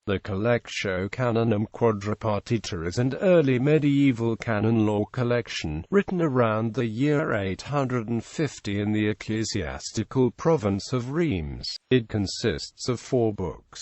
The Collectio canonum Quadripartita is an early medieval canon law collection, written around the year 850 in the ecclesiastical province of Reims. It consists of 4 books.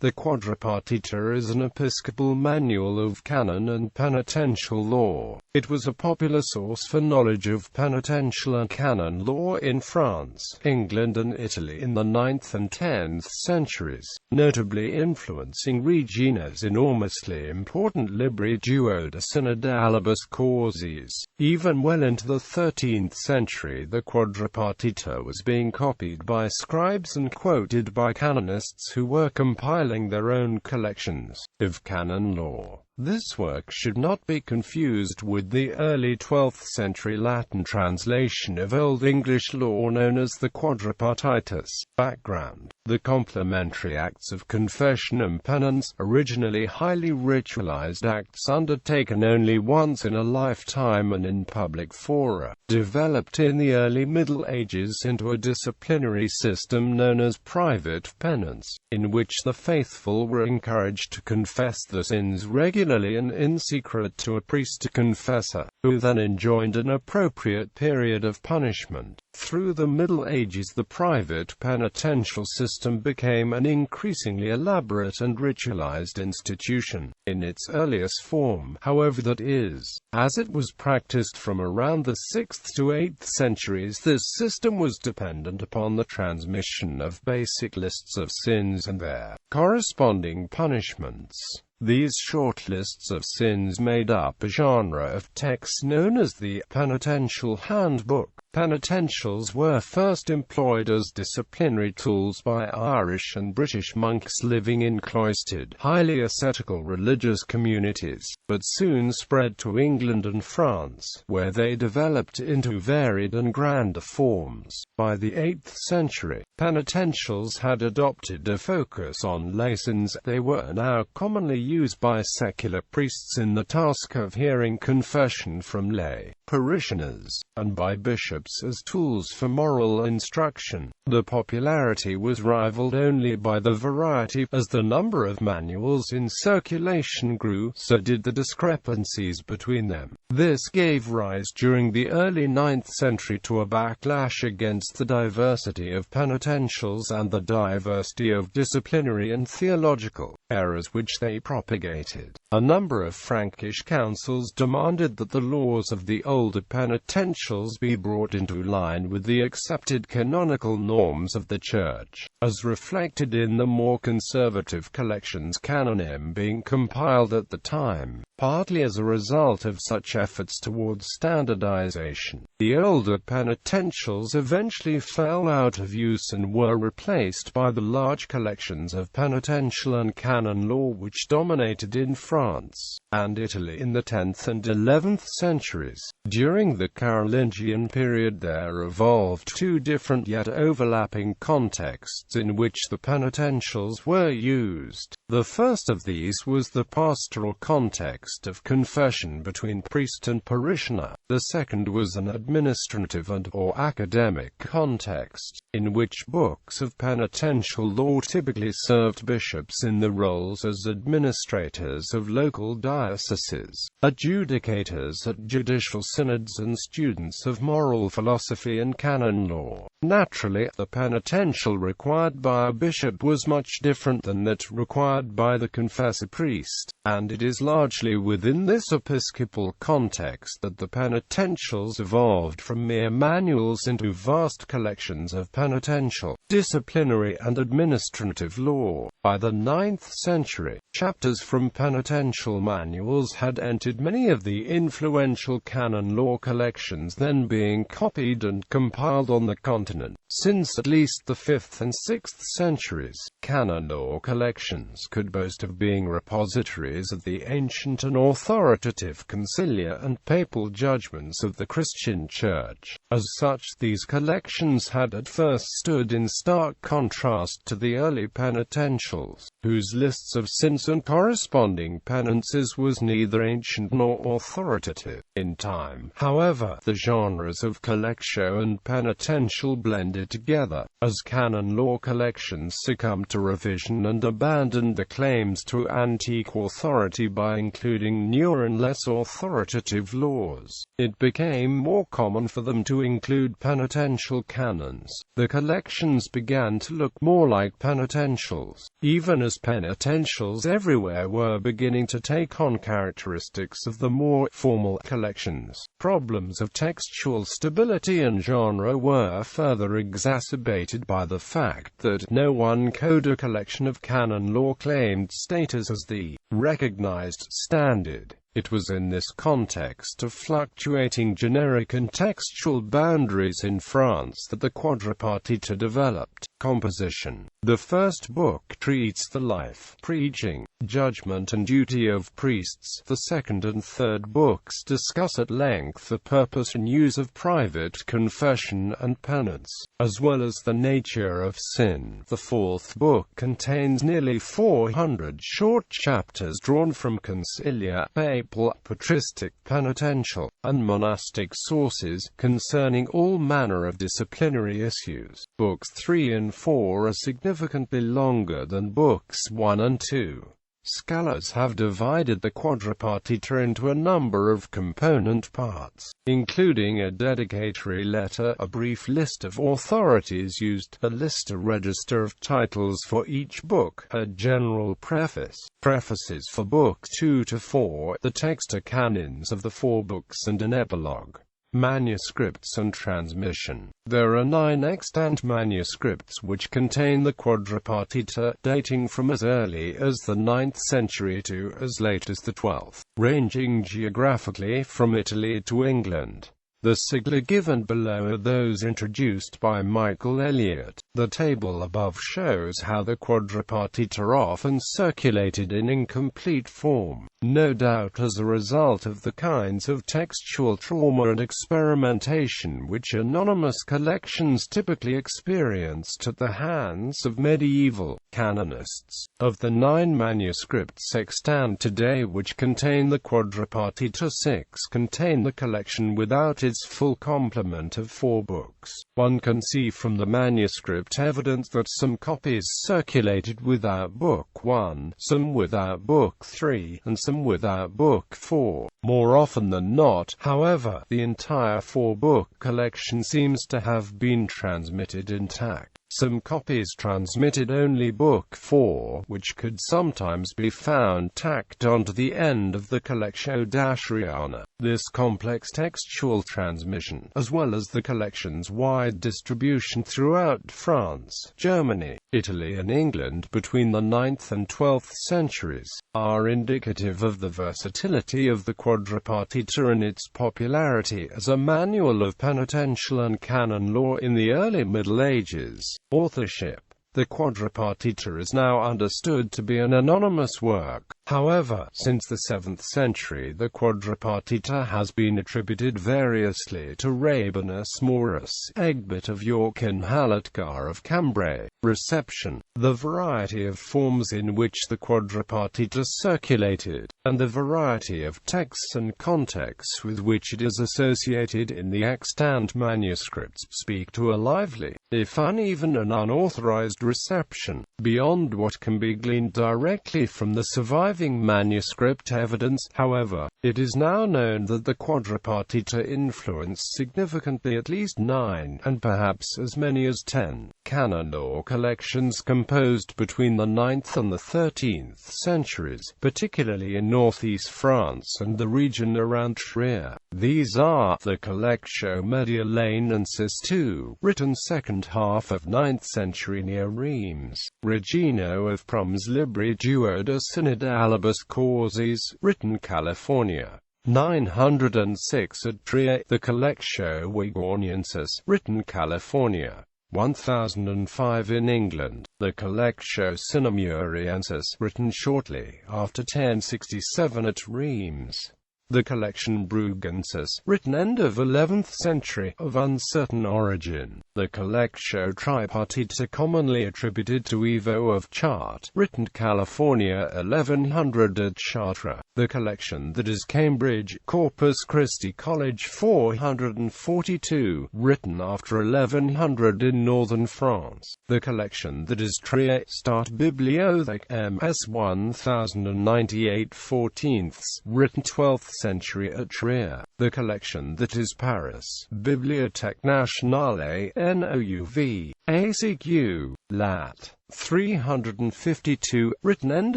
The Quadripartita is an episcopal manual of canon and penitential law. It was a popular source for knowledge of penitential and canon law in France, England and Italy in the 9th and 10th centuries, notably influencing Regino's enormously important Libri de synodalibus causis. Even well into the 13th century, the Quadripartita was being copied by scribes and quoted by canonists who were compiling their own collections of canon law. This work should not be confused with the early 12th century Latin translation of Old English law known as the Quadripartitus. Background: the complementary acts of confession and penance, originally highly ritualized acts undertaken only once in a lifetime and in public fora, developed in the early Middle Ages into a disciplinary system known as private penance, in which the faithful were encouraged to confess their sins regularly and in secret to a priest-confessor, who then enjoined an appropriate period of punishment. Through the Middle Ages, the private penitential system became an increasingly elaborate and ritualized institution. In its earliest form, however, that is, as it was practiced from around the 6th to 8th centuries, this system was dependent upon the transmission of basic lists of sins and their corresponding punishments. These short lists of sins made up a genre of texts known as the penitential handbook. Penitentials were first employed as disciplinary tools by Irish and British monks living in cloistered, highly ascetical religious communities, but soon spread to England and France, where they developed into varied and grander forms. By the 8th century, penitentials had adopted a focus on lay sins. They were now commonly used by secular priests in the task of hearing confession from lay parishioners, and by bishops as tools for moral instruction. The popularity was rivaled only by the variety. As the number of manuals in circulation grew, so did the discrepancies between them. This gave rise during the early 9th century to a backlash against the diversity of penitentials and the diversity of disciplinary and theological errors which they propagated. A number of Frankish councils demanded that the laws of the older penitentials be brought into line with the accepted canonical norms of the Church, as reflected in the more conservative collections canonum being compiled at the time. Partly as a result of such efforts towards standardization, the older penitentials eventually fell out of use and were replaced by the large collections of penitential and canon law which dominated in France and Italy in the 10th and 11th centuries. During the Carolingian period there evolved 2 different yet overlapping contexts in which the penitentials were used. The first of these was the pastoral context of confession between priest and parishioner. The second was an administrative and/or academic context, in which books of penitential law typically served bishops in the roles as administrators of local dioceses, adjudicators at judicial synods and students of moral philosophy and canon law. Naturally, the penitential required by a bishop was much different than that required by the confessor priest, and it is largely within this episcopal context that the penitentials evolved from mere manuals into vast collections of penitential, disciplinary and administrative law. By the 9th century, chapters from penitential manuals had entered many of the influential canon law collections then being copied and compiled on the continent. Since at least the 5th and 6th centuries, canon law collections could boast of being repositories of the ancient and authoritative conciliar and papal judgments of the Christian Church. As such, these collections had at first stood in stark contrast to the early penitentials, whose lists of sins and corresponding penances was neither ancient nor authoritative. In time, however, the genres of collectio and penitential blended together, as canon law collections succumbed to revision and abandoned the claims to antique authority by including newer and less authoritative laws. It became more common for them to include penitential canons. The collections began to look more like penitentials, even as penitentials everywhere were beginning to take on characteristics of the more formal collections. Problems of textual stability and genre were further exacerbated by the fact that no one code or collection of canon law claimed status as the recognized standard. It was in this context of fluctuating generic and textual boundaries in France that the Quadripartita developed. Composition. The first book treats the life, preaching, judgment and duty of priests. The second and third books discuss at length the purpose and use of private confession and penance, as well as the nature of sin. The fourth book contains nearly 400 short chapters drawn from concilia, papal, patristic, penitential, and monastic sources, concerning all manner of disciplinary issues. Books 3 and 4 are significantly longer than books 1 and 2. Scholars have divided the Quadripartita into a number of component parts, including a dedicatory letter, a brief list of authorities used, a register of titles for each book, a general preface, prefaces for books 2 to 4, the text or canons of the 4 books, and an epilogue. Manuscripts and transmission. There are 9 extant manuscripts which contain the Quadripartita, dating from as early as the 9th century to as late as the 12th, ranging geographically from Italy to England. The sigla given below are those introduced by Michael Elliott. The table above shows how the Quadripartita are often circulated in incomplete form, no doubt as a result of the kinds of textual trauma and experimentation which anonymous collections typically experienced at the hands of medieval canonists. Of the 9 manuscripts extant today which contain the Quadripartita, 6 contain the collection without its full complement of 4 books. One can see from the manuscript evidence that some copies circulated without Book 1, some without Book 3, and some without Book 4. More often than not, however, the entire 4-book collection seems to have been transmitted intact. Some copies transmitted only Book 4, which could sometimes be found tacked onto the end of the Collectio d'Asriana. This complex textual transmission, as well as the collection's wide distribution throughout France, Germany, Italy and England between the 9th and 12th centuries, are indicative of the versatility of the Quadripartita and its popularity as a manual of penitential and canon law in the early Middle Ages. Authorship. The Quadripartita is now understood to be an anonymous work. However, since the 7th century the Quadripartita has been attributed variously to Rabanus Maurus, Egbert of York and Halotgar of Cambrai. Reception. The variety of forms in which the Quadripartita circulated, and the variety of texts and contexts with which it is associated in the extant manuscripts speak to a lively, if uneven and unauthorized reception. Beyond what can be gleaned directly from the surviving manuscript evidence, however, it is now known that the Quadripartita influenced significantly at least 9, and perhaps as many as 10, canon law collections composed between the 9th and the 13th centuries, particularly in northeast France and the region around Trier. These are the Collectio Mediolanensis II, written second half of 9th century near Reims. Regino of Prum's Libri Duo de Synodalibus Causis, written California. 906 at Trier. The Collectio Wigorniensis, written California. 1005 in England. The Collectio Cinnamuriensis, written shortly after 1067 at Reims. The collection Brugensis, written end of 11th century, of uncertain origin. The Collectio Tripartita, commonly attributed to Ivo of Chart, written California 1100 at Chartres. The collection that is Cambridge, Corpus Christi College 442, written after 1100 in northern France. The collection that is Trier, Start Bibliothèque MS 1098 14th, written 12th century at Trier. The collection that is Paris, Bibliothèque Nationale NOUV, ACQ, Lat. 352, written end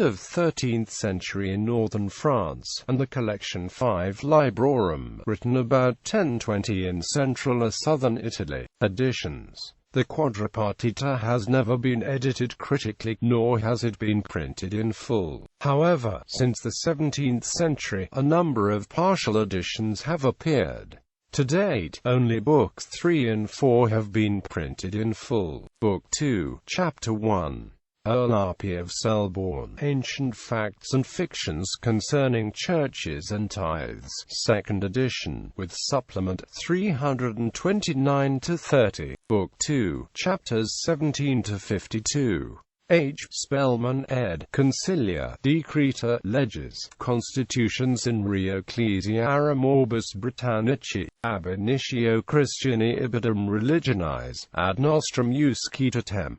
of 13th century in northern France, and the collection 5 Librorum, written about 1020 in central or southern Italy. Editions. The Quadripartita has never been edited critically, nor has it been printed in full. However, since the 17th century, a number of partial editions have appeared. To date, only Books 3 and 4 have been printed in full. Book 2, Chapter 1. Earl of Selborne, Ancient Facts and Fictions Concerning Churches and Tithes, 2nd edition, with supplement 329-30. Book 2, Chapters 17-52. H. Spellman ed. Concilia, Decreta, Leges, Constitutions in re Ecclesiarum Orbis Britannici, ab initio Christiani ibidem religionis, ad nostrum uscitatem.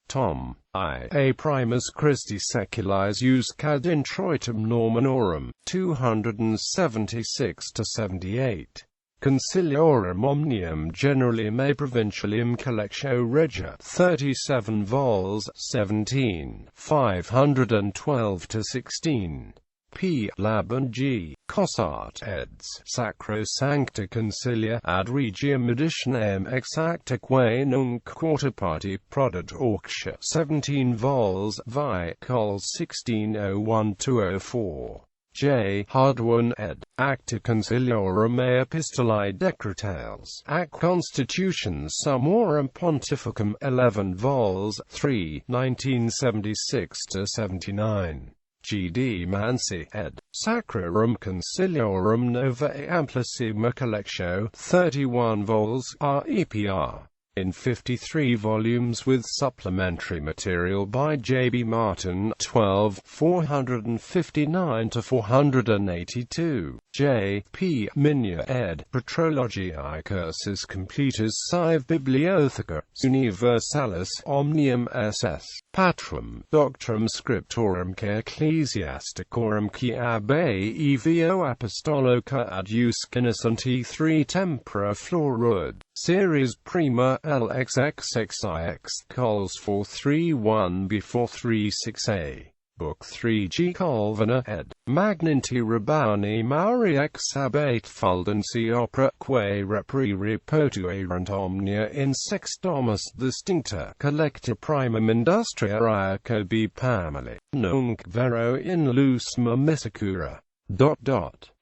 Tom. I. A Primus Christi Seculis Uscad Introitum Normanorum, 276-78. Conciliorum Omnium Generalium A Provincialium Collectio Regia, 37 vols, 17, 512-16. P. Laban G. Cossart eds. Sacrosancta Concilia ad Regium edition M. Exactaque nunc Quartiparti Prodit Orcia, 17 vols, vi. Col 1601-204. J. Hardwin ed. Acta Conciliorum A Epistolae Decretales, ac Constitutions Summorum Pontificum, 11 vols, 3, 1976-79. G. D. Mansi ed. Sacrarum Conciliorum Nova Amplissima Collectio, 31 vols, REPR. In 53 volumes with supplementary material by J. B. Martin, 12, 459-482. J. P. Minya ed. Patrologiae Cursus Completus Sive Bibliotheca, Universalis, Omnium SS. Patrum, Doctrum Scriptorum que Ecclesiasticorum qui ab Evo Apostolica ad Uscinissanti 3 Tempora Florud. Series Prima LXXXIX Cols 431b436a. Book 3 G. Calvina ed. Magninti Rabbani Mauri ex abate Fuldensi opera que repri potuerant omnia in sex domus distincta collecta primum industria iaco b pameli, nunc vero in lusma misicura.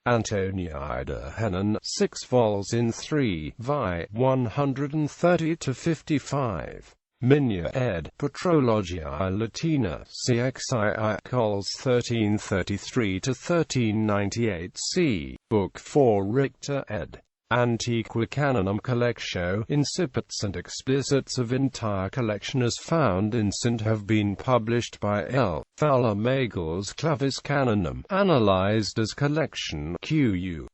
Antoniida Henon, 6 vols in 3, vi. 130-55. Minya ed. Patrologiae Latina, CXII, Cols 1333-1398 c. Book 4 Richter ed. Antiqua Canonum Collectio, incipits and explicits of entire collection as found in St. have been published by L. Fowler Magles Clavis Canonum, analyzed as collection QU.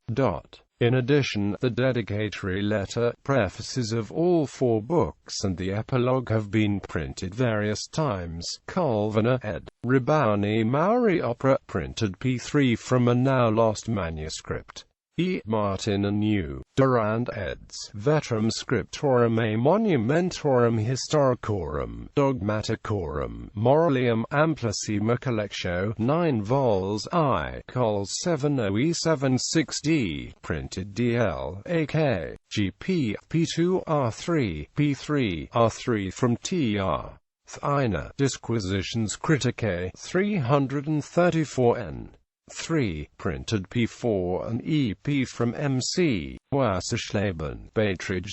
In addition, the dedicatory letter, prefaces of all 4 books and the epilogue have been printed various times. Calvina ed. Rabbani Mauri opera, printed p3 from a now lost manuscript. E. Martin and U. Durand eds. Veterum Scriptorum A Monumentorum Historicorum, Dogmaticorum, Moralium, Amplissima Collectio, 9 vols, I. Col 70E76D, printed DL, AK, GP, P2 R3, P3, R3 from TR. Thina, Disquisitions Criticae, 334n. 3, printed P4 and EP from MC, Wasserschleben, Beiträge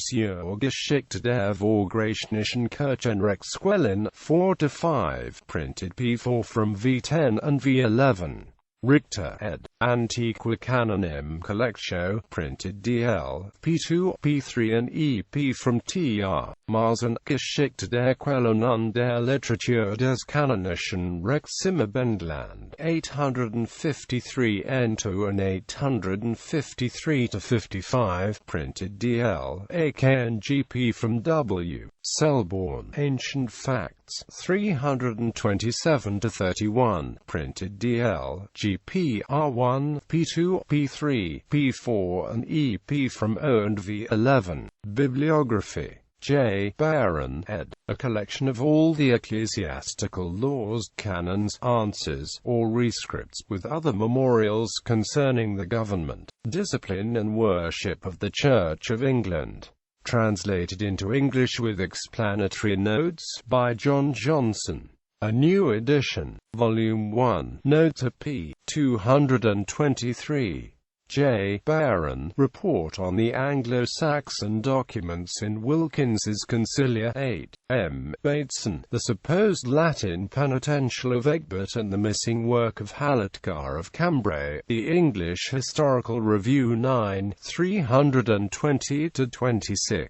der Vorgrachnischen Kirchenrechtsquellen, 4-5, printed P4 from V10 and V11. Richter ed. Antiqua canonum Collectio, printed DL, P2, P3 and EP from Tr. Marsen, Geschichte der Quellen und der Literatur des Kanonischen Rechts im Abendland, 853 N2 and 853-55, printed DL, AK and GP from W. Selborne, Ancient Facts, 327-31, printed DL, GP R1, P2, P3, P4 and EP from O and V11. Bibliography. J. Barron, ed. A collection of all the ecclesiastical laws, canons, answers, or rescripts, with other memorials concerning the government, discipline and worship of the Church of England. Translated into English with explanatory notes, by John Johnson. A new edition. Volume 1. Nota p. 223. J. Barron, Report on the Anglo-Saxon Documents in Wilkins's Concilia 8. M. Bateson, The Supposed Latin Penitential of Egbert and the Missing Work of Halletgar of Cambrai, The English Historical Review 9, 320-26.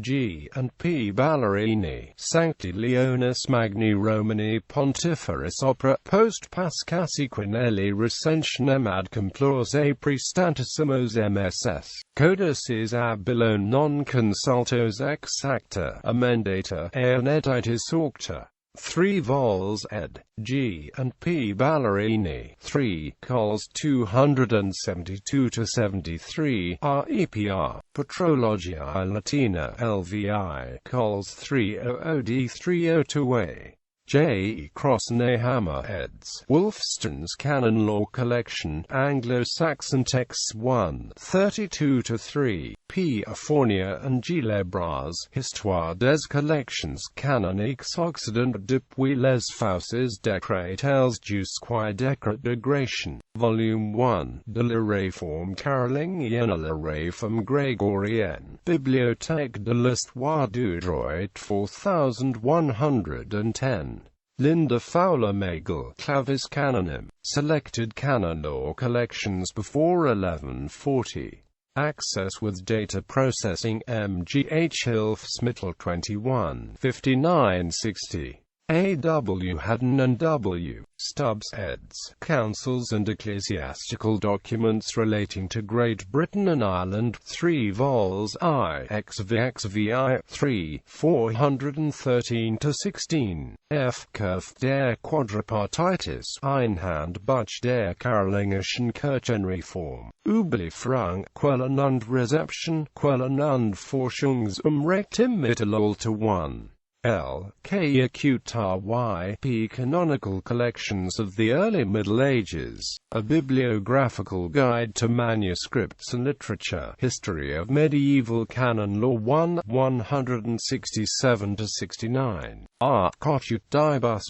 G. and P. Ballerini, Sancti Leonis Magni Romani Pontiferis Opera, Post Pascasi Quinelli Recensionem ad Complors a Prestantissimos MSS. Codices ab Bilone non consultos ex acta, amendata, et editis aucta. 3 vols ed. G. and P. Ballerini, 3, cols 272-73, REPR, Patrologiae Latina, LVI, cols 300D302A. J. Cross Nehammer eds. Wolfston's Canon Law Collection, Anglo-Saxon Texts 1, 32-3, P. Afornia and G. Lebras, Histoire des Collections Canoniques Occident depuis les Fauces Decretels jusqu'à Decret Volume 1, de la Réforme carolingienne à la Réforme grégorienne, Bibliothèque de l'Histoire du droit 4110. Linda Fowler Magel, Clavis Canonum, Selected Canon Law Collections before 1140. Access with Data Processing MGH Hilfsmittel 21, 5960. A.W. Haddon and W. Stubbs eds. Councils and Ecclesiastical Documents Relating to Great Britain and Ireland, 3 vols I. XVXVI, 3, 413-16. F. Kurf der Quadripartitis, Einhandbuch der Karolingischen Kirchenreform, Überlieferung, Quellen und Rezeption, Quellen und Forschungsumrecht im Mittelalter 1. L. K. Acutar Y. P. Canonical Collections of the Early Middle Ages, A Bibliographical Guide to Manuscripts and Literature, History of Medieval Canon Law 1, 167-69. R. Collectio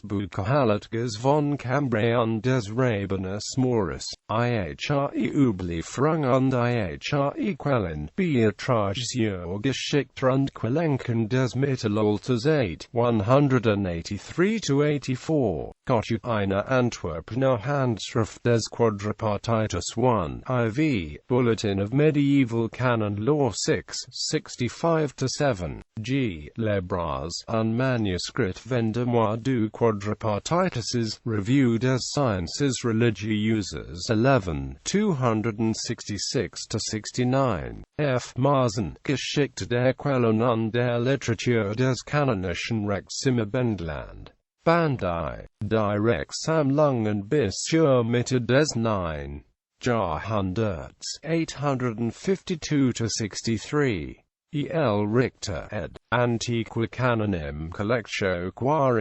Bucher Halletgers von Cambrai und des Rabanus Maurus, IHRE Überlieferung und IHRE Quellen, Beatrage zur Geschichte und Quellenken des Mittelalters 8, 183-84. Collectio eine Antwerpener Handschrift des Quadripartitus 1, IV, Bulletin of Medieval Canon Law 6, 65-7. G. Lebras, un manuscrit Vendemois du Quadripartitus, Review des Sciences Religieuses 11, 266-69. F. Marsen, Geschichte der Quellen und der Literatur des Kanonischen Rechts im Abendland. Bandai, Direktsammlungen bis zur Mitte des 9. Jahrhunderts, 852-63. E. L. Richter ed. Antiqua canonum Collectio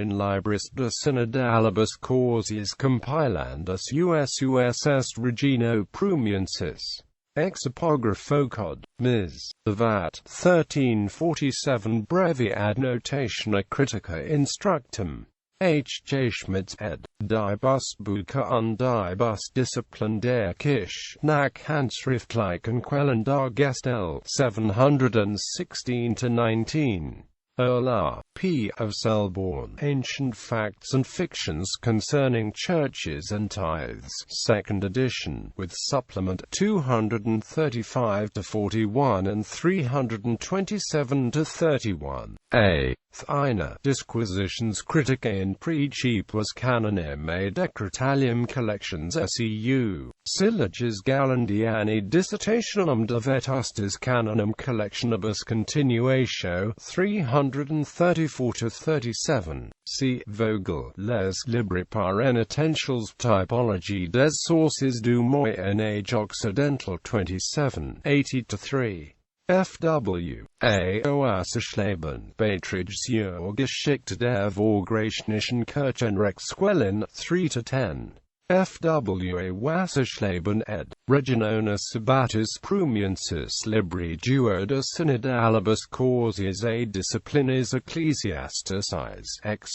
in Libris de synodalibus causis compilandus US est Regino Prumiensis. Ex apocrypho cod. Ms. Vat. 1347 Brevi ad notationa critica instructum. H. J. Schmitz ed. Die Busbucher und die Busdisziplin der Kirche nach Handschriftlichen Quellen der Gestel 716-19. Erla. P. of Selborne, Ancient Facts and Fictions Concerning Churches and Tithes, 2nd edition, with supplement 235-41 and 327-31. A. Thina, Disquisitions Criticae in Principis Canonum et Decretalium Collections SEU, Sylloges Gallandiani Dissertationum de Vetustis Canonum Collectionibus Continuatio, 334-37. C. Vogel, Les Libri Penitentials Typologie des Sources du Moyen Age Occidental 27, 80-3. F.W. A. Oasischleben, Beiträge zur Geschichte der Vorgriechisch Kirchenrechtsquellen, 3-10. F.W. A. Wasserschleben ed. Regino Sabatus Prumiensis Libri duo de synodalibus causis et disciplinis ecclesiasticis, ex.